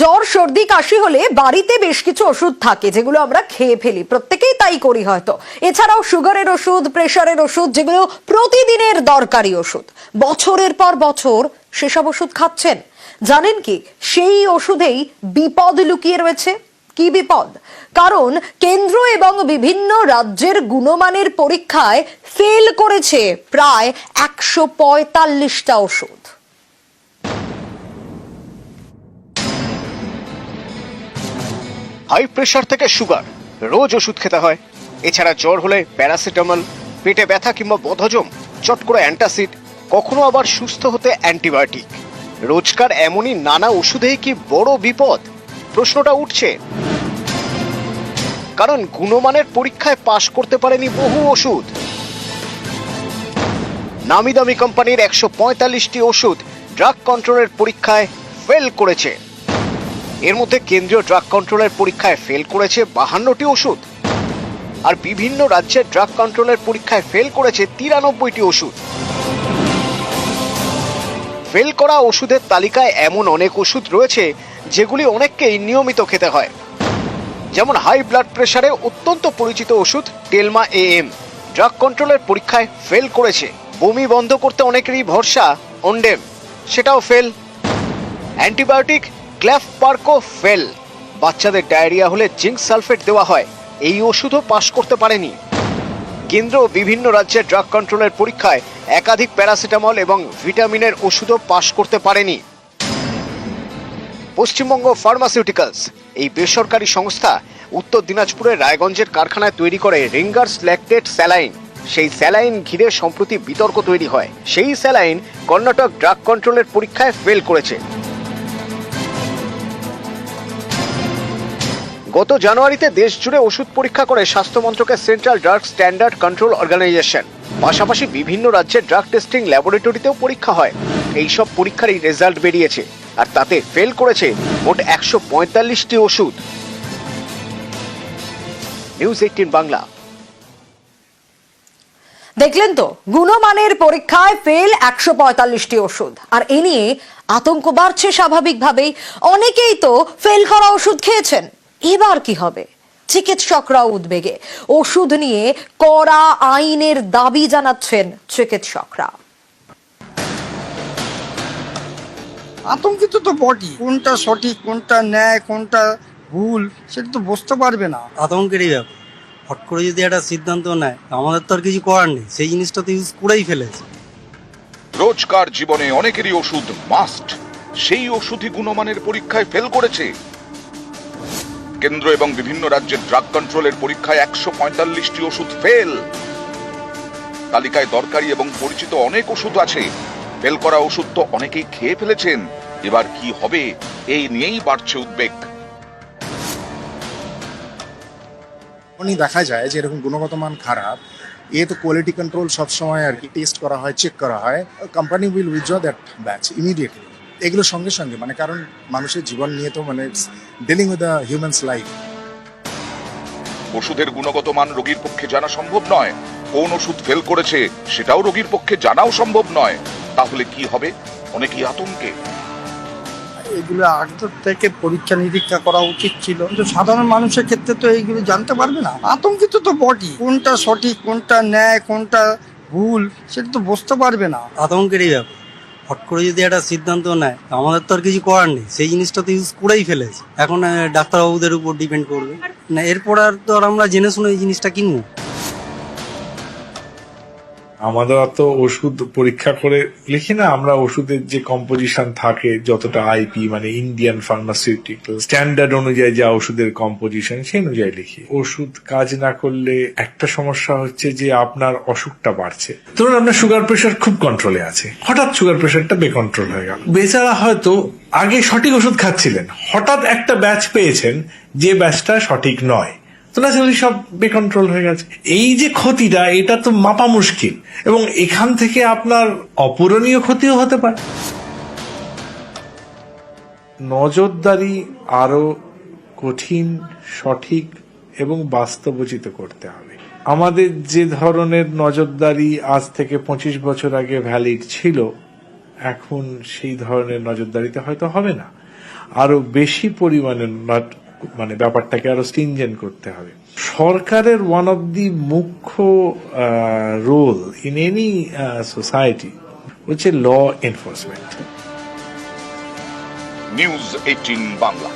জ্বর সর্দি কাশি হলে বাড়িতে বেশ কিছু ওষুধ থাকে যেগুলো আমরা খেয়ে ফেলি, প্রত্যেকেই তাই করি হয়তো। এছাড়াও সুগারের ওষুধ, প্রেসারের ওষুধ, যেগুলো প্রতিদিনের দরকারি ওষুধ, বছরের পর বছর সেসব ওষুধ খাচ্ছেন। জানেন কি সেই ওষুধেই বিপদ লুকিয়ে রয়েছে? কি বিপদ? কারণ কেন্দ্র এবং বিভিন্ন রাজ্যের গুণমানের পরীক্ষায় ফেল করেছে প্রায় 145টা ওষুধ। হাই প্রেসার থেকে সুগার, রোজ ওষুধ খেতে হয়। এছাড়া জ্বর হলে প্যারাসিটামল, পেটে ব্যথা কিংবা বদহজম চট করে অ্যান্টাসিড, কখনো আবার সুস্থ হতে অ্যান্টিবায়োটিক। রোজকার এমনই নানা ওষুধেই কি বড় বিপদ? প্রশ্নটা উঠছে, কারণ গুণমানের পরীক্ষায় পাশ করতে পারেনি বহু ওষুধ। নামি দামি কোম্পানির 145টি ওষুধ ড্রাগ কন্ট্রোলের পরীক্ষায় ফেল করেছে। এর মধ্যে কেন্দ্রীয় ড্রাগ কন্ট্রোলের পরীক্ষায় ফেল করেছে 52টি ওষুধ, আর বিভিন্ন রাজ্যের ড্রাগ কন্ট্রোলের পরীক্ষায় ফেল করেছে 93টি ওষুধ। ফেল করা ওষুধের তালিকায় এমন অনেক ওষুধ রয়েছে যেগুলি অনেককেই নিয়মিত খেতে হয়। যেমন হাই ব্লাড প্রেসারে অত্যন্ত পরিচিত ওষুধ টেলমা AM ড্রাগ কন্ট্রোলের পরীক্ষায় ফেল করেছে। বমি বন্ধ করতে অনেকেরই ভরসা অন্ডেম, সেটাও ফেল। অ্যান্টিবায়োটিক ক্ল্যাফপার্কো ফেল। বাচ্চাদের ডায়রিয়া হলে জিঙ্ক সালফেট দেওয়া হয়, এই ওষুধও পাশ করতে পারেনি। কেন্দ্র বিভিন্ন রাজ্যের ড্রাগ কন্ট্রোলের পরীক্ষায় একাধিক প্যারাসিটামল এবং ভিটামিনের ওষুধও পাশ করতে পারেনি। পশ্চিমবঙ্গ ফার্মাসিউটিক্যালস, এই বেসরকারি সংস্থা উত্তর দিনাজপুরের রায়গঞ্জের কারখানায় তৈরি করে রিঙ্গার্স ল্যাকটেট স্যালাইন। সেই স্যালাইন ঘিরে সম্প্রতি বিতর্ক তৈরি হয়। সেই স্যালাইন কর্ণাটক ড্রাগ কন্ট্রোলের পরীক্ষায় ফেল করেছে। গত জানুয়ারিতে দেশ জুড়ে ওষুধ পরীক্ষা করে স্বাস্থ্য মন্ত্রকের central drug standard control organisation. পাশাপাশি বিভিন্ন রাজ্যের ড্রাগ টেস্টিং ল্যাবরেটরিতেও পরীক্ষা হয়। এইসব পরীক্ষারই রেজাল্ট বেরিয়েছে, আর তাতে ফেল করেছে মোট 145টি ওষুধ। নিউজ 18 বাংলা। দেখলেন তো, গুণমানের পরীক্ষায় ফেল 145টি ওষুধ, আর এ নিয়ে আতঙ্ক বাড়ছে স্বাভাবিকভাবেই। অনেকেই তো ফেল করা ওষুধ খেয়েছেন, এবার কি হবে? চিকিৎসকরাও উদ্বেগে। ওষুধ নিয়ে কড়া আইনের দাবি জানাচ্ছেন চিকিৎসকরা। আতঙ্কিত তো বটে, কোনটা সঠিক, কোনটা ন্যায়, কোনটা ভুল, সেটা তো বুঝতে পারবে না। আতঙ্কেরই ব্যাপার। হট করে যদি একটা সিদ্ধান্ত নেয়, আমাদের তো আর কিছু করার নেই, সেই জিনিসটা তো ইউজ করেই ফেলেছে। রোজকার জীবনে অনেকেরই ওষুধ মাস্ট, সেই ওষুধই গুণমানের পরীক্ষায় ফেল করেছে। কেন্দ্র এবং বিভিন্ন রাজ্যের ড্রাগ কন্ট্রোলের পরীক্ষায় 145টি ওষুধ ফেল। তালিকায় দরকারি এবং পরিচিত অনেক ওষুধ আছে। ফেল করা ওষুধ তো অনেকেই খেয়ে ফেলেছেন, এবার কি হবে এই নিয়েই বাড়ছে উদ্বেগ। যখনই দেখা যায় যে এরকম গুণগত মান খারাপ, এ তো কোয়ালিটি কন্ট্রোল সবসময় আর কি টেস্ট করা হয়, চেক করা হয়। Company will withdraw that batch immediately. এগুলো সঙ্গে সঙ্গে, মানে কারণ মানুষের জীবন নিয়ে তো মানে dealing with the humans life. ওষুধের গুণগত মান রোগীর পক্ষে জানা সম্ভব নয়, কোন ওষুধ ফেল করেছে সেটাও রোগীর পক্ষে জানাও সম্ভব নয়। তাহলে কি হবে? অনেকেই আতঙ্কে। এগুলো আগে থেকে পরীক্ষা নিরীক্ষা করা উচিত ছিল, কিন্তু সাধারণ মানুষের ক্ষেত্রে তো এইগুলো জানতে পারবে না। আতঙ্কিত তো বটে, কোনটা সঠিক, কোনটা ন্যায়, কোনটা ভুল, সেটা তো বুঝতে পারবে না। আতঙ্কেরই ব্যাপার। হট করে যদি একটা সিদ্ধান্ত নেয়, আমাদের তো আর কিছু করার নেই, সেই জিনিসটা তো ইউজ করেই ফেলেছে। এখন ডাক্তারবাবুদের উপর ডিপেন্ড করবে না, এরপর আর তো আর আমরা জেনে শুনে এই জিনিসটা কিনবো। আমাদের তো ওষুধ পরীক্ষা করে লিখি না, আমরা ওষুধের যে কম্পোজিশন থাকে, যতটা আইপি মানে ইন্ডিয়ান ফার্মাসিউটিক্যাল স্ট্যান্ডার্ড অনুযায়ী যা ওষুধের কম্পোজিশন, সেই অনুযায়ী লিখি। ওষুধ কাজ না করলে একটা সমস্যা হচ্ছে যে আপনার অসুখটা বাড়ছে। ধরুন আপনার সুগার প্রেশার খুব কন্ট্রোলে আছে, হঠাৎ সুগার প্রেশারটা বেকন্ট্রোল হয়ে গেল। বেচারা হয়তো আগে সঠিক ওষুধ খাচ্ছিলেন, হঠাৎ একটা ব্যাচ পেয়েছেন যে ব্যাচটা সঠিক নয়, তো ন্যাচারালি সব বেকন্ট্রোল হয়ে গেছে। এই যে ক্ষতিটা, এটা তো মাপা মুশকিল, এবং এখান থেকে আপনার অপূরণীয় ক্ষতিও হতে পারে। নজরদারি আরো কঠিন, সঠিক এবং বাস্তবোচিত করতে হবে। আমাদের যে ধরনের নজরদারি আজ থেকে 25 বছর আগে ভ্যালিড ছিল, এখন সেই ধরনের নজরদারিতে হয়তো হবে না। আরো বেশি পরিমাণে মানে ব্যাপারটাকে আরো স্ট্রিনজেন্ট করতে হবে। সরকারের ওয়ান অফ দি মুখ্য রোল ইন এনি সোসাইটি হচ্ছে ল এনফোর্সমেন্ট। নিউজ 18 বাংলা।